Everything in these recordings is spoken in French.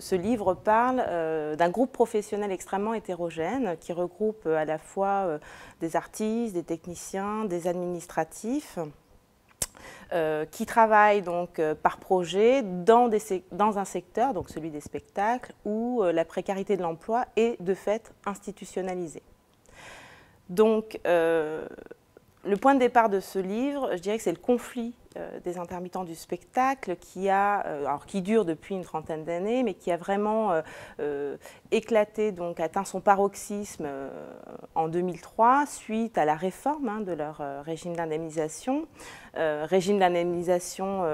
ce livre parle d'un groupe professionnel extrêmement hétérogène qui regroupe à la fois des artistes, des techniciens, des administratifs, qui travaillent donc par projet dans un secteur, donc celui des spectacles, où la précarité de l'emploi est de fait institutionnalisée. Donc, le point de départ de ce livre, je dirais que c'est le conflit des intermittents du spectacle qui dure depuis une trentaine d'années, mais qui a vraiment éclaté, donc atteint son paroxysme en 2003 suite à la réforme de leur régime d'indemnisation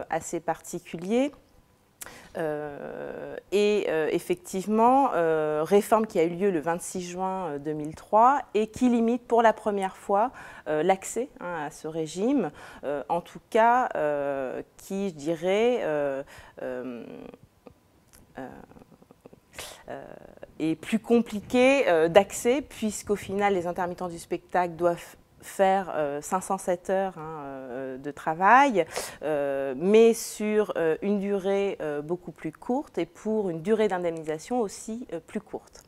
assez particulier. Effectivement, réforme qui a eu lieu le 26 juin 2003 et qui limite pour la première fois l'accès à ce régime, en tout cas qui, je dirais, est plus compliqué d'accès, puisqu'au final les intermittents du spectacle doivent faire 507 heures de travail, mais sur une durée beaucoup plus courte et pour une durée d'indemnisation aussi plus courte.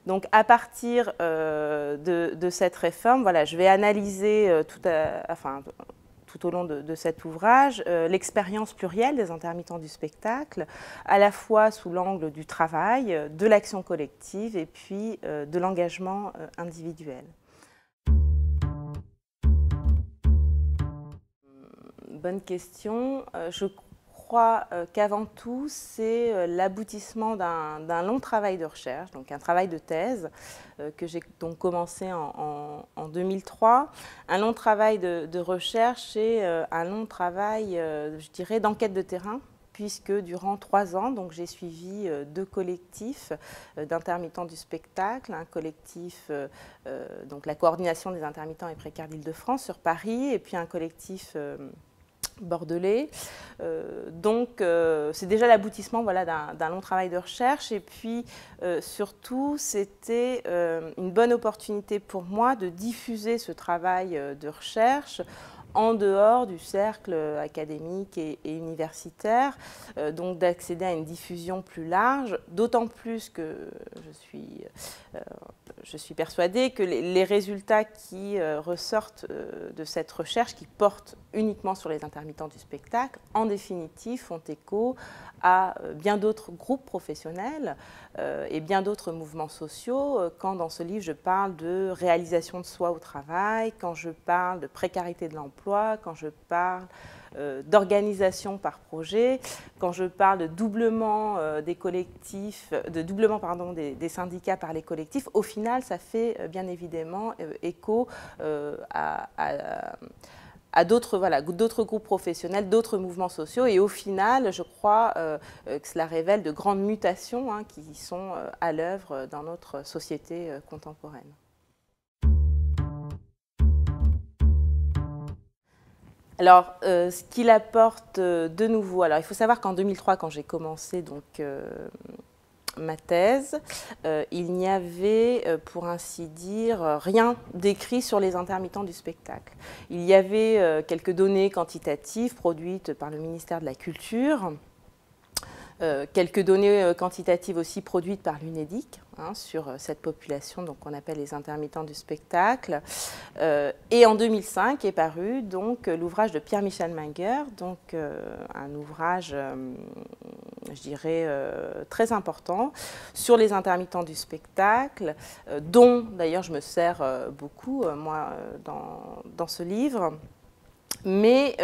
Donc à partir de cette réforme, voilà, je vais analyser tout au long de cet ouvrage l'expérience plurielle des intermittents du spectacle, à la fois sous l'angle du travail, de l'action collective et puis de l'engagement individuel. Bonne question. Je crois qu'avant tout, c'est l'aboutissement d'un long travail de recherche, donc un travail de thèse que j'ai donc commencé en 2003. Un long travail de recherche et un long travail, je dirais, d'enquête de terrain, puisque durant 3 ans, j'ai suivi 2 collectifs d'intermittents du spectacle, un collectif, donc la coordination des intermittents et précaires d'Île-de-France sur Paris, et puis un collectif bordelais. C'est déjà l'aboutissement, voilà, d'un long travail de recherche, et puis surtout c'était une bonne opportunité pour moi de diffuser ce travail de recherche en dehors du cercle académique et universitaire, donc d'accéder à une diffusion plus large, d'autant plus que je suis persuadée que les résultats qui ressortent de cette recherche, qui portent uniquement sur les intermittents du spectacle, en définitive font écho à bien d'autres groupes professionnels et bien d'autres mouvements sociaux. Quand dans ce livre je parle de réalisation de soi au travail, quand je parle de précarité de l'emploi, quand je parle d'organisation par projet, quand je parle de doublement des collectifs, des syndicats par les collectifs, au final ça fait bien évidemment écho à d'autres groupes professionnels, d'autres mouvements sociaux, et au final, je crois que cela révèle de grandes mutations qui sont à l'œuvre dans notre société contemporaine. Alors, ce qu'il apporte de nouveau, alors il faut savoir qu'en 2003, quand j'ai commencé ma thèse, il n'y avait, pour ainsi dire, rien d'écrit sur les intermittents du spectacle. Il y avait quelques données quantitatives produites par le ministère de la Culture, quelques données quantitatives aussi produites par l'UNEDIC sur cette population qu'on appelle les intermittents du spectacle. Et en 2005 est paru l'ouvrage de Pierre-Michel Menger, un ouvrage, je dirais, très important sur les intermittents du spectacle, dont d'ailleurs je me sers beaucoup, moi, dans ce livre. Mais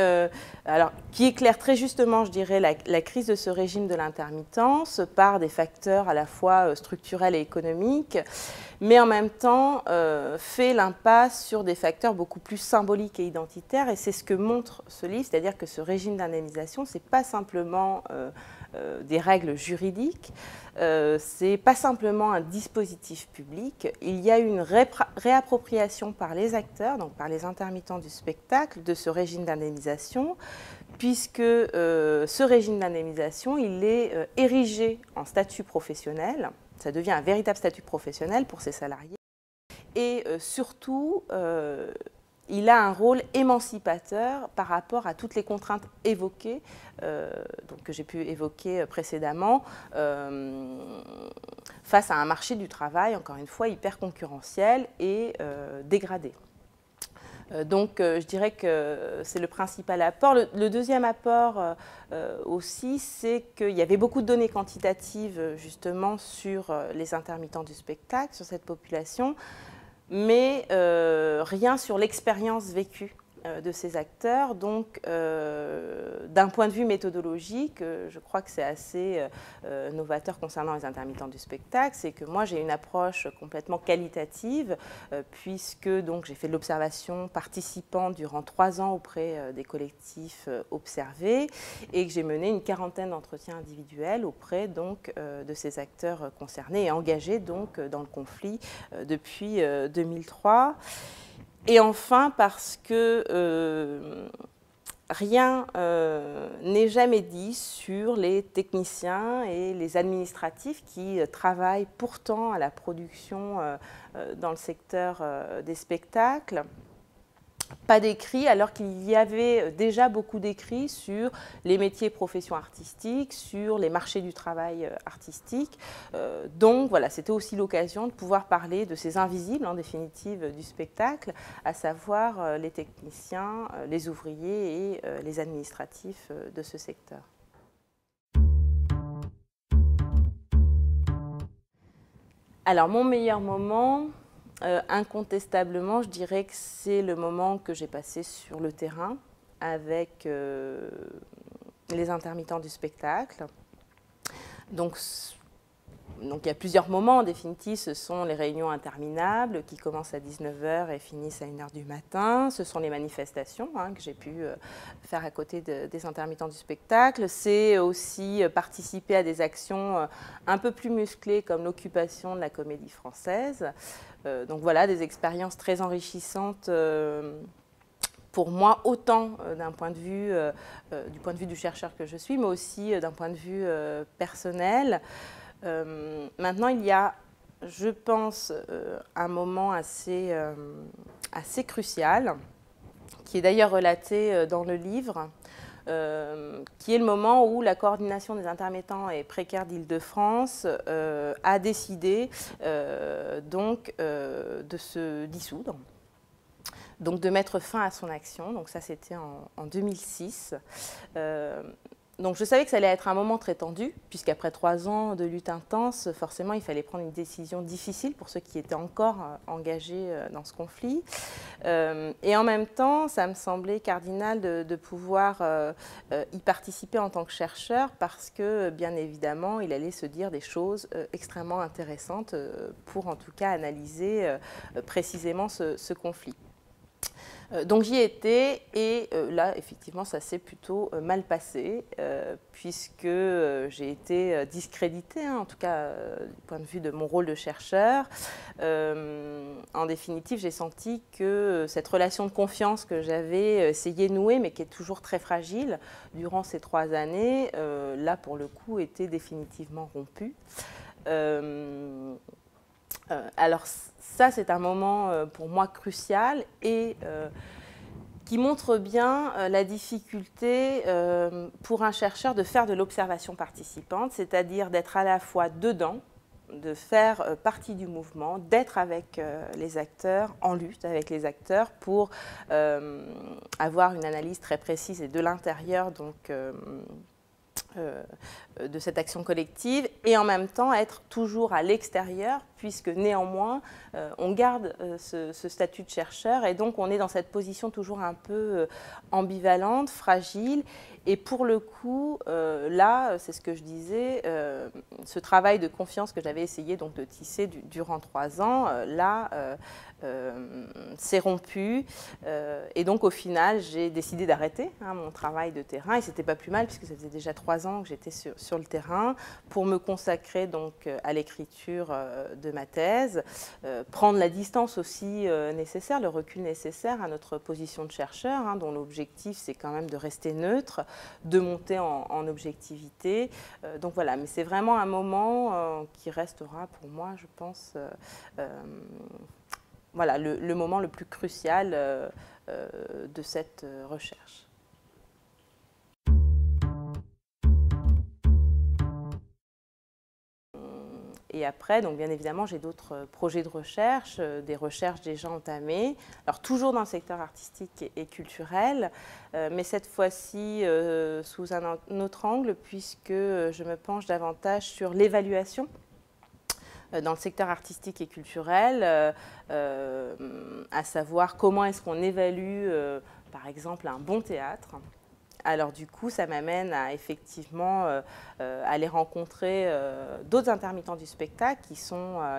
qui éclaire très justement, je dirais, la crise de ce régime de l'intermittence par des facteurs à la fois structurels et économiques, mais en même temps fait l'impasse sur des facteurs beaucoup plus symboliques et identitaires, et c'est ce que montre ce livre, c'est-à-dire que ce régime d'indemnisation, ce n'est pas simplement des règles juridiques, c'est pas simplement un dispositif public, il y a une réappropriation par les acteurs, donc par les intermittents du spectacle, de ce régime d'indemnisation, puisque ce régime d'indemnisation, il est érigé en statut professionnel, ça devient un véritable statut professionnel pour ces salariés, et surtout, il a un rôle émancipateur par rapport à toutes les contraintes évoquées, donc que j'ai pu évoquer précédemment, face à un marché du travail, encore une fois, hyper concurrentiel et dégradé. Donc, je dirais que c'est le principal apport. Le deuxième apport aussi, c'est qu'il y avait beaucoup de données quantitatives justement sur les intermittents du spectacle, sur cette population, mais rien sur l'expérience vécue de ces acteurs. Donc, d'un point de vue méthodologique, je crois que c'est assez novateur concernant les intermittents du spectacle, c'est que moi j'ai une approche complètement qualitative, puisque donc j'ai fait de l'observation participant durant 3 ans auprès des collectifs observés, et que j'ai mené une quarantaine d'entretiens individuels auprès donc de ces acteurs concernés et engagés donc dans le conflit depuis 2003. Et enfin, parce que rien n'est jamais dit sur les techniciens et les administratifs qui travaillent pourtant à la production dans le secteur des spectacles. Pas d'écrits, alors qu'il y avait déjà beaucoup d'écrits sur les métiers et professions artistiques, sur les marchés du travail artistique. Donc voilà, c'était aussi l'occasion de pouvoir parler de ces invisibles, en définitive, du spectacle, à savoir les techniciens, les ouvriers et les administratifs de ce secteur. Alors, mon meilleur moment, incontestablement, je dirais que c'est le moment que j'ai passé sur le terrain avec les intermittents du spectacle. Donc, il y a plusieurs moments, en définitive, ce sont les réunions interminables qui commencent à 19 h et finissent à 1 h du matin. Ce sont les manifestations que j'ai pu faire à côté des intermittents du spectacle. C'est aussi participer à des actions un peu plus musclées comme l'occupation de la Comédie Française. Donc voilà, des expériences très enrichissantes pour moi, autant du point de vue du chercheur que je suis, mais aussi d'un point de vue personnel. Maintenant, il y a, je pense, un moment assez crucial, qui est d'ailleurs relaté dans le livre, qui est le moment où la coordination des intermittents et précaires d'Île-de-France a décidé donc de se dissoudre, donc de mettre fin à son action. Donc ça, c'était en 2006. Donc je savais que ça allait être un moment très tendu, puisqu'après 3 ans de lutte intense, forcément, il fallait prendre une décision difficile pour ceux qui étaient encore engagés dans ce conflit. Et en même temps, ça me semblait cardinal de pouvoir y participer en tant que chercheur, parce que, bien évidemment, il allait se dire des choses extrêmement intéressantes pour, en tout cas, analyser précisément ce conflit. Donc j'y étais et là, effectivement, ça s'est plutôt mal passé puisque j'ai été discréditée, en tout cas du point de vue de mon rôle de chercheur. En définitive, j'ai senti que cette relation de confiance que j'avais essayé de nouer, mais qui est toujours très fragile durant ces 3 années, là, pour le coup, était définitivement rompue. Alors ça, c'est un moment pour moi crucial et qui montre bien la difficulté pour un chercheur de faire de l'observation participante, c'est-à-dire d'être à la fois dedans, de faire partie du mouvement, d'être avec les acteurs, en lutte avec les acteurs pour avoir une analyse très précise et de l'intérieur, donc de cette action collective, et en même temps être toujours à l'extérieur, puisque néanmoins on garde ce statut de chercheur, et donc on est dans cette position toujours un peu ambivalente, fragile. Et pour le coup, là, c'est ce que je disais, ce travail de confiance que j'avais essayé donc de tisser durant 3 ans, là, s'est rompu. Et donc, au final, j'ai décidé d'arrêter mon travail de terrain. Et ce n'était pas plus mal, puisque ça faisait déjà 3 ans que j'étais sur le terrain, pour me consacrer donc à l'écriture de ma thèse, prendre la distance aussi nécessaire, le recul nécessaire à notre position de chercheur, dont l'objectif, c'est quand même de rester neutre, de monter en objectivité. Donc voilà, mais c'est vraiment un moment qui restera pour moi, je pense, voilà, le moment le plus crucial de cette recherche. Et après, donc bien évidemment, j'ai d'autres projets de recherche, des recherches déjà entamées, alors toujours dans le secteur artistique et culturel, mais cette fois-ci sous un autre angle, puisque je me penche davantage sur l'évaluation dans le secteur artistique et culturel, à savoir comment est-ce qu'on évalue, par exemple, un bon théâtre. Alors du coup, ça m'amène à effectivement aller rencontrer d'autres intermittents du spectacle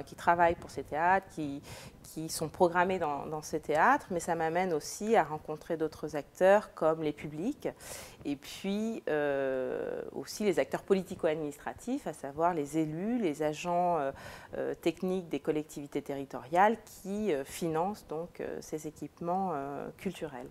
qui travaillent pour ces théâtres, qui sont programmés dans ces théâtres, mais ça m'amène aussi à rencontrer d'autres acteurs comme les publics et puis aussi les acteurs politico-administratifs, à savoir les élus, les agents techniques des collectivités territoriales qui financent donc ces équipements culturels.